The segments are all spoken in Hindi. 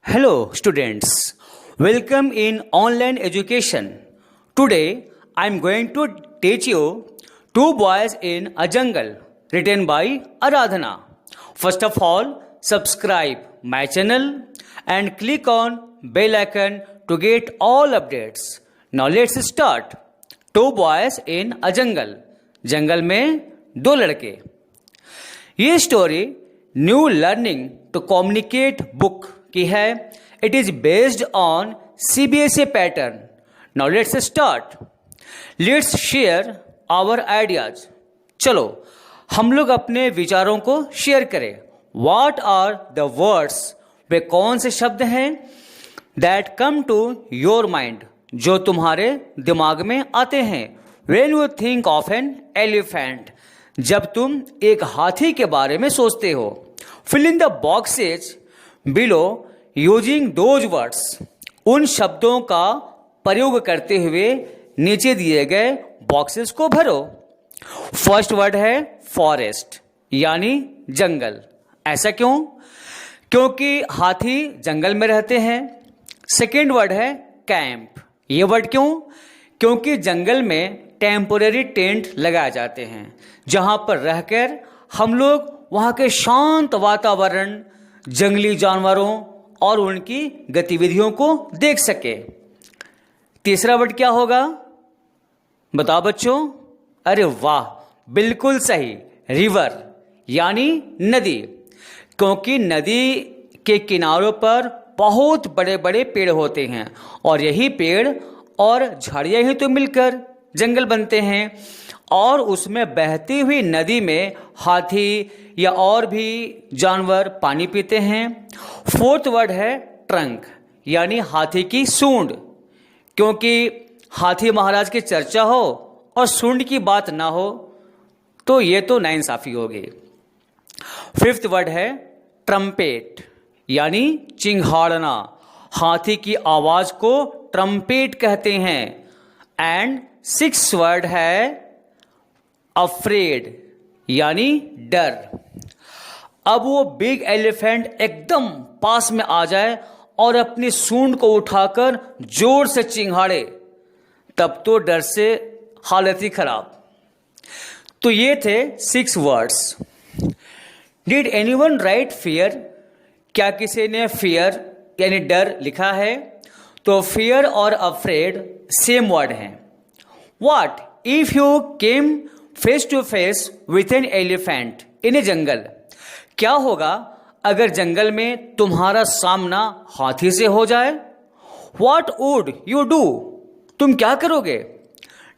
Hello students, welcome in online education. Today I am going to teach you Two Boys in a Jungle written by Aradhana. First of all, subscribe my channel and click on bell icon to get all updates. Now let's start. Two Boys in a Jungle. जंगल में दो लड़के. ये story new learning to communicate book की है. It is based on CBSE pattern. Now let's start. Let's share our ideas. चलो हम लोग अपने विचारों को शेयर करें. व्हाट आर द वर्ड्स, वे कौन से शब्द हैं that come to your mind, जो तुम्हारे दिमाग में आते हैं. When you think of an elephant, जब तुम एक हाथी के बारे में सोचते हो. Fill in the boxes below using those words. उन शब्दों का प्रयोग करते हुए नीचे दिए गए बॉक्सेस को भरो. फर्स्ट वर्ड है फॉरेस्ट, यानी जंगल. ऐसा क्यों? क्योंकि हाथी जंगल में रहते हैं. सेकेंड वर्ड है कैंप. ये वर्ड क्यों? क्योंकि जंगल में टेम्पोरेरी टेंट लगाए जाते हैं जहां पर रहकर हम लोग वहां के शांत वातावरण, जंगली जानवरों और उनकी गतिविधियों को देख सके. तीसरा वर्ड क्या होगा? बताओ बच्चों. अरे वाह, बिल्कुल सही, रिवर, यानी नदी. क्योंकि नदी के किनारों पर बहुत बड़े बड़े पेड़ होते हैं और यही पेड़ और झाड़ियां ही तो मिलकर जंगल बनते हैं. और उसमें बहती हुई नदी में हाथी या और भी जानवर पानी पीते हैं. फोर्थ वर्ड है ट्रंक, यानी हाथी की सूंड. क्योंकि हाथी महाराज की चर्चा हो और सूंड की बात ना हो तो ये तो नाइंसाफी होगी. फिफ्थ वर्ड है ट्रम्पेट, यानी चिंघाड़ना. हाथी की आवाज को ट्रम्पेट कहते हैं. एंड सिक्स वर्ड है अफ्रेड, यानी डर. अब वो बिग एलिफेंट एकदम पास में आ जाए और अपनी सूंड को उठाकर जोर से चिंघाड़े, तब तो डर से हालत ही खराब. तो ये थे 6 words. Did anyone right fear? क्या किसी ने फियर यानी डर लिखा है? तो फियर और अफ्रेड सेम वर्ड हैं. What if you came face to face with an elephant in a jungle? क्या होगा अगर जंगल में तुम्हारा सामना हाथी से हो जाए? What would you do? तुम क्या करोगे?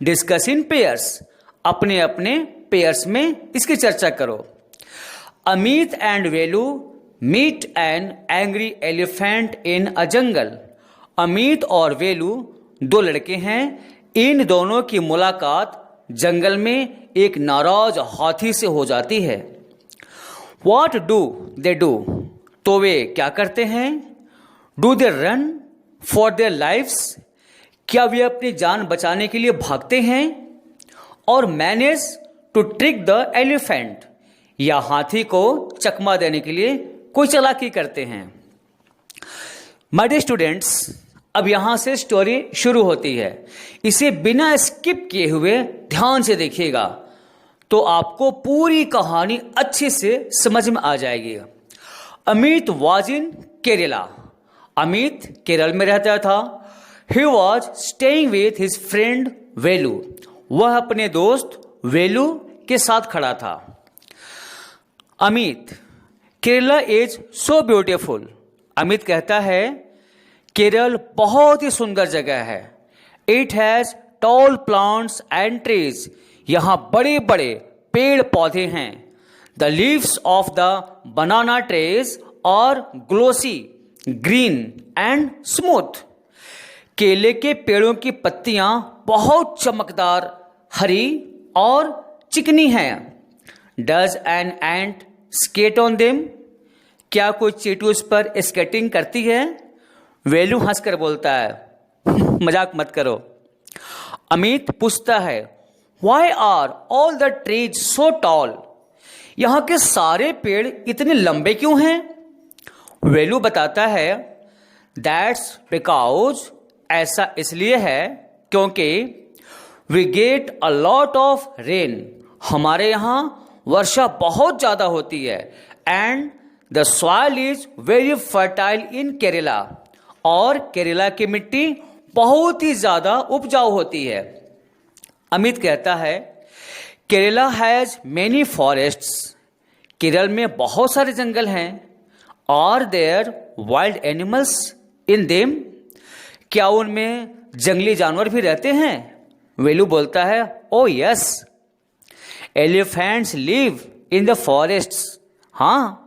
Discuss in pairs. अपने अपने पेयर्स में इसकी चर्चा करो. Amit and Velu meet an angry elephant in a jungle. Amit और वेलू दो लड़के हैं. इन दोनों की मुलाकात जंगल में एक नाराज हाथी से हो जाती है. What do they do? तो वे क्या करते हैं? Do they run for their lives? क्या वे अपनी जान बचाने के लिए भागते हैं? और manage to trick the elephant, या हाथी को चकमा देने के लिए कोई चालाकी करते हैं. My dear students, अब यहां से स्टोरी शुरू होती है. इसे बिना स्किप किए हुए ध्यान से देखिएगा तो आपको पूरी कहानी अच्छे से समझ में आ जाएगी. Amit was in Kerala. अमित केरल में रहता था. He was staying with his friend Velu. वह अपने दोस्त वेलू के साथ खड़ा था. Amit, Kerala is so beautiful. Amit कहता है केरल बहुत ही सुंदर जगह है. It has tall plants and trees. यहां बड़े बड़े पेड़ पौधे हैं. The leaves of the banana trees are glossy green and smooth. केले के पेड़ों की पत्तियां बहुत चमकदार, हरी और चिकनी हैं. Does an ant skate on them? क्या कोई चींटी उस पर स्केटिंग करती है? वेलू हंसकर बोलता है, मजाक मत करो. अमित पूछता है, Why are all the trees so tall? यहां के सारे पेड़ इतने लंबे क्यों हैं? वेलू बताता है, दैट्स बिकॉज ऐसा इसलिए है क्योंकि we get a lot of rain, हमारे यहाँ वर्षा बहुत ज़्यादा होती है, and the soil is very fertile in Kerala, और केरला की मिट्टी बहुत ही ज़्यादा उपजाऊ होती है। अमित कहता है Kerala has many forests, Kerala में बहुत सारे जंगल हैं। Are there wild animals in them, क्या उनमें जंगली जानवर भी रहते हैं? वेलू बोलता है oh yes, elephants live in the forests, हाँ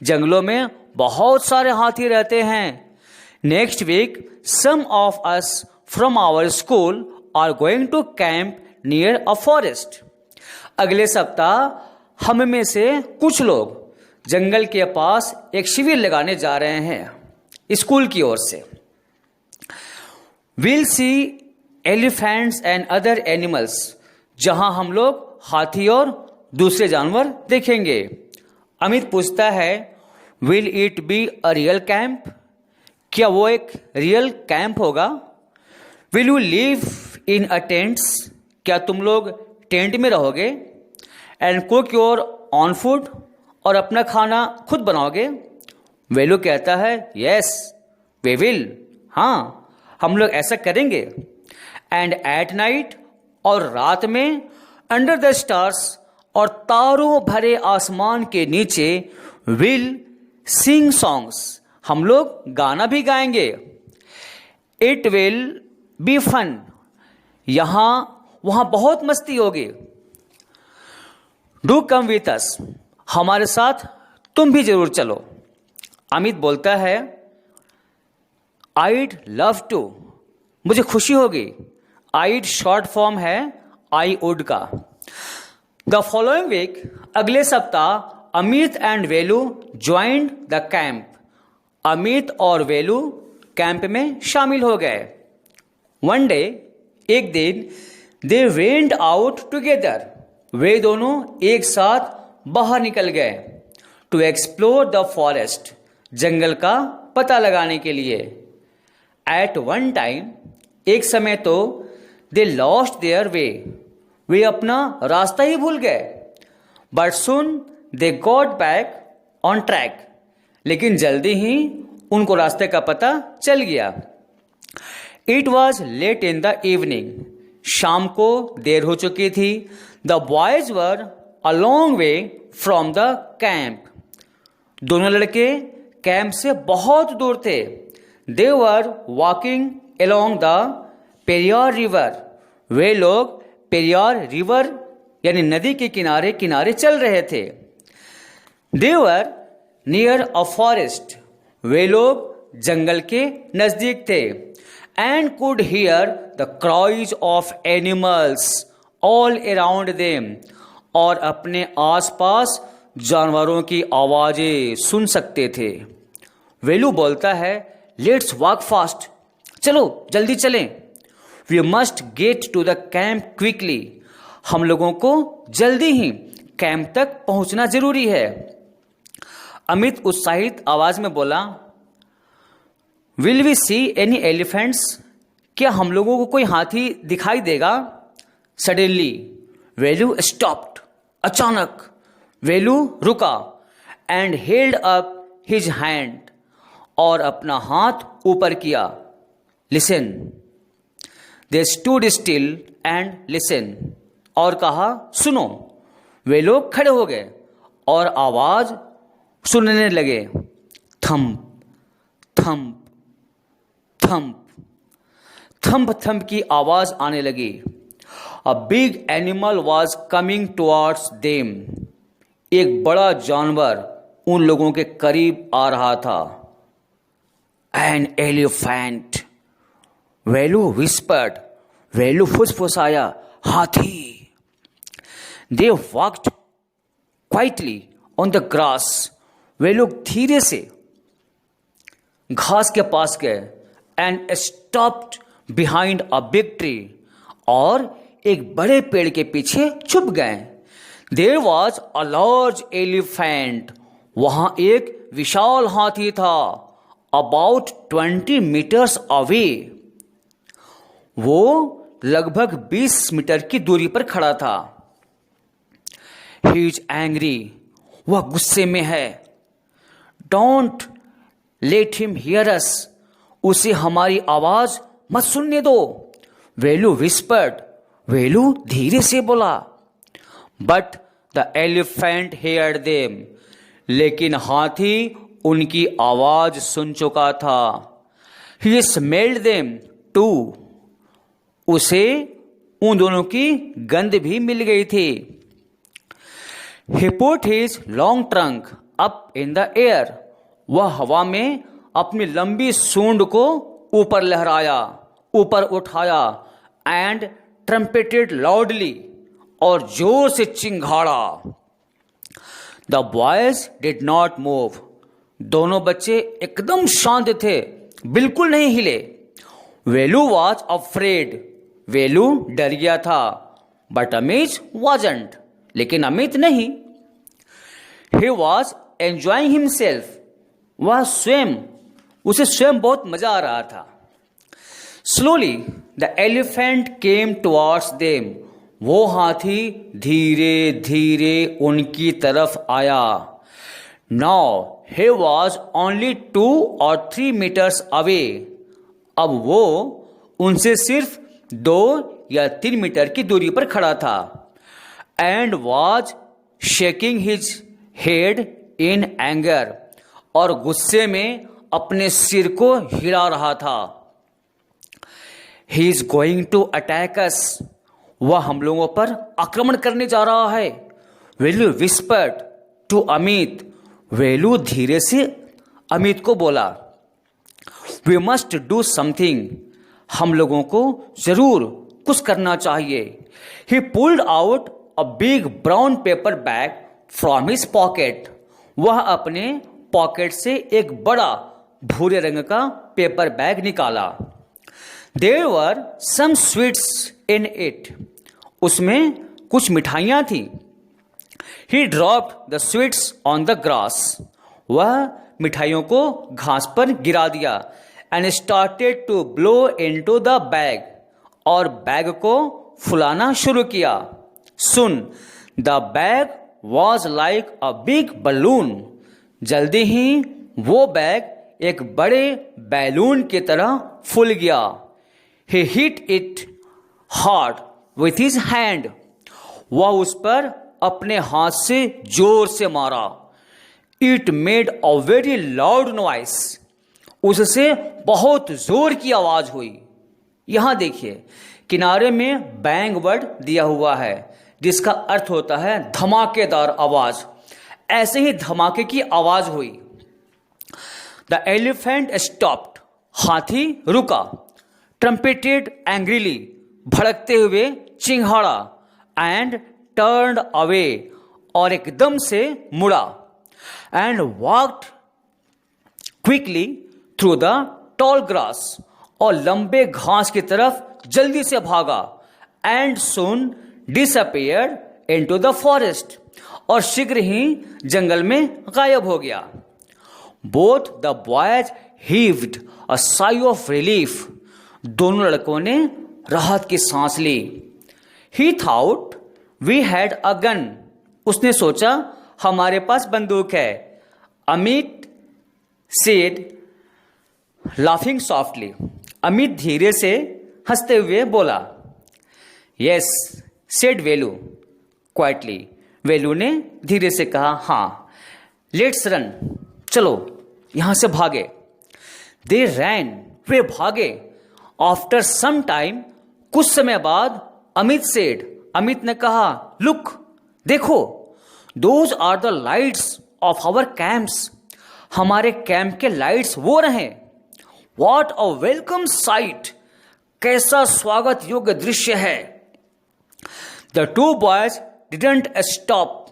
जंगलों में बहुत सारे हाथी रहते हैं। Next week some of us from our school are going to camp near a forest, अगले सप्ताह हम में से कुछ लोग जंगल के पास एक शिविर लगाने जा रहे हैं स्कूल की ओर से। Will see elephants and other animals, जहां हम लोग हाथी और दूसरे जानवर देखेंगे। अमित पूछता है will it be a real camp, क्या वो एक रियल कैंप होगा? Will you live in a tents, क्या तुम लोग टेंट में रहोगे? And cook your on food, और अपना खाना खुद बनाओगे? वेलू कहता है यस वी विल, हाँ हम लोग ऐसा करेंगे। एंड एट नाइट, और रात में, अंडर द स्टार्स, और तारों भरे आसमान के नीचे, विल सिंग सॉन्ग्स, हम लोग गाना भी गाएंगे। इट विल बी फन, यहाँ वहाँ बहुत मस्ती होगी। डू कम विथ अस, हमारे साथ तुम भी जरूर चलो। अमित बोलता है आइड लव टू, मुझे खुशी होगी। आइड शॉर्ट फॉर्म है आई वुड का। द फॉलोइंग वीक, अगले सप्ताह, Amit and Velu joined the camp, Amit और वेलू कैंप में शामिल हो गए। वन डे, एक दिन, दे वेंट आउट टुगेदर, वे दोनों एक साथ बाहर निकल गए। टू एक्सप्लोर द फॉरेस्ट, जंगल का पता लगाने के लिए। एट वन टाइम, एक समय तो, दे लॉस्ट देयर वे, वे अपना रास्ता ही भूल गए। But soon they got back on track, लेकिन जल्दी ही उनको रास्ते का पता चल गया। It was late in the evening, शाम को देर हो चुकी थी। The boys were a long way from the camp, दोनों लड़के कैंप से बहुत दूर थे। They were walking along the Periyar river, वे लोग पेरियार रिवर यानी नदी के किनारे किनारे चल रहे थे। They were near a forest, वे लोग जंगल के नजदीक थे। And could hear the cries of animals all around them, और अपने आसपास जानवरों की आवाजें सुन सकते थे। वेलू बोलता है लेट्स वॉक फास्ट, चलो जल्दी चलें। We must get to the camp quickly, हम लोगों को जल्दी ही कैंप तक पहुंचना जरूरी है। अमित उत्साहित आवाज में बोला will we see any elephants, क्या हम लोगों को कोई हाथी दिखाई देगा? सडनली वेलू स्टॉप्ड, अचानक वेलू रुका। And held up his hand, और अपना हाथ ऊपर किया। Listen, they stood still and listen, और कहा सुनो। वे लोग खड़े हो गए और आवाज सुनने लगे। Thump thump thump, thump thump की आवाज आने लगी। A big animal was coming towards them, एक बड़ा जानवर उन लोगों के करीब आ रहा था। An elephant, Velu whispered, Velu फुसफुसाया, हाथी। They walked quietly on the grass, वे लोग धीरे से घास के पास गए। And stopped behind a big tree, और एक बड़े पेड़ के पीछे छुप गए। There was a large elephant, वहां एक विशाल हाथी था। about 20 meters away. वो लगभग 20 मीटर की दूरी पर खड़ा था. He is angry. वह गुस्से में है. Don't let him hear us. उसे हमारी आवाज मत सुनने दो. वेलू whispered. वेलू धीरे से बोला. But the elephant heard them. लेकिन हाथी उनकी आवाज सुन चुका था. He smelled them too. उसे उन दोनों की गंध भी मिल गई थी. He put his long trunk up in the air. वह हवा में अपनी लंबी सूंड को ऊपर लहराया, ऊपर उठाया, and trumpeted loudly. और जोर से चिंघाड़ा. The boys did not move. दोनों बच्चे एकदम शांत थे, बिल्कुल नहीं हिले. वेलू was afraid. वेलू डर गया था. But Amit wasn't. लेकिन अमित नहीं. He was enjoying himself. वह उसे स्वयं बहुत मजा आ रहा था. Slowly the elephant came towards them. वो हाथी धीरे धीरे उनकी तरफ आया. Now he was only 2 or 3 meters away. अब वो उनसे सिर्फ 2 या 3 मीटर की दूरी पर खड़ा था. And was shaking his head in anger. और गुस्से में अपने सिर को हिला रहा था. He is going to attack us. वह हम लोगों पर आक्रमण करने जा रहा है. वेलू whispered to अमित. वेलू धीरे से अमित को बोला. We must do something. हम लोगों को जरूर कुछ करना चाहिए. He pulled out a big brown paper bag from his pocket. वह अपने पॉकेट से एक बड़ा भूरे रंग का पेपर बैग निकाला. There were some sweets in it. उसमें कुछ मिठाइयाँ थी. He dropped the sweets on the grass. वह मिठाइयों को घास पर गिरा दिया. And started to blow into the bag. और बैग को फुलाना शुरू किया. Soon the bag was like a big balloon. जल्दी ही वो बैग एक बड़े बैलून की तरह फूल गया. He hit it hard with his hand. वह उस पर अपने हाथ से जोर से मारा. It made a very loud noise. उससे बहुत जोर की आवाज हुई. यहां देखिए किनारे में बैंग वर्ड दिया हुआ है जिसका अर्थ होता है धमाकेदार आवाज. ऐसे ही धमाके की आवाज हुई. The elephant stopped. हाथी रुका. ट्रम्पेटेड एंग्रीली. भड़कते हुए चिंघाड़ा. And turned away. और एकदम से मुड़ा. And walked quickly through the tall grass. और लंबे घास की तरफ जल्दी से भागा. And soon disappeared into the forest. और शीघ्र ही जंगल में गायब हो गया. Both the boys heaved a sigh of relief. दोनों लड़कों ने राहत की सांस ली. He thought we had a gun. उसने सोचा हमारे पास बंदूक है. Amit said laughing softly. Amit धीरे से हंसते हुए बोला. Yes said Velu quietly. Velu ने धीरे से कहा हाँ. Let's run. चलो यहां से भागे. They ran. वे भागे. After some time. कुछ समय बाद अमित सेड. अमित ने कहा लुक देखो. Those are the lights of our camps. हमारे कैंप के लाइट्स वो रहे. What a welcome sight. कैसा स्वागत योग्य दृश्य है. The two boys didn't stop.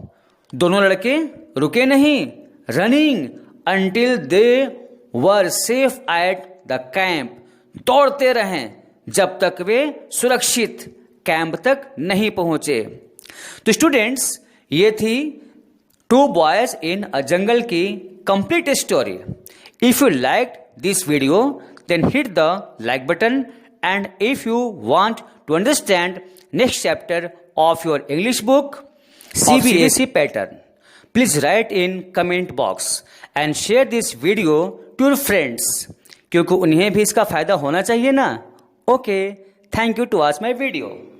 दोनों लड़के रुके नहीं. Running until they were safe at the camp. दौड़ते रहें जब तक वे सुरक्षित कैंप तक नहीं पहुंचे. तो स्टूडेंट्स ये थी टू बॉयज इन अ जंगल की complete story. If you liked this video, then hit the like button, and if you want to understand next chapter of your English book CBSE pattern, please write in comment box and share this video to your friends, क्योंकि उन्हें भी इसका फायदा होना चाहिए ना. Okay, thank you to watch my video.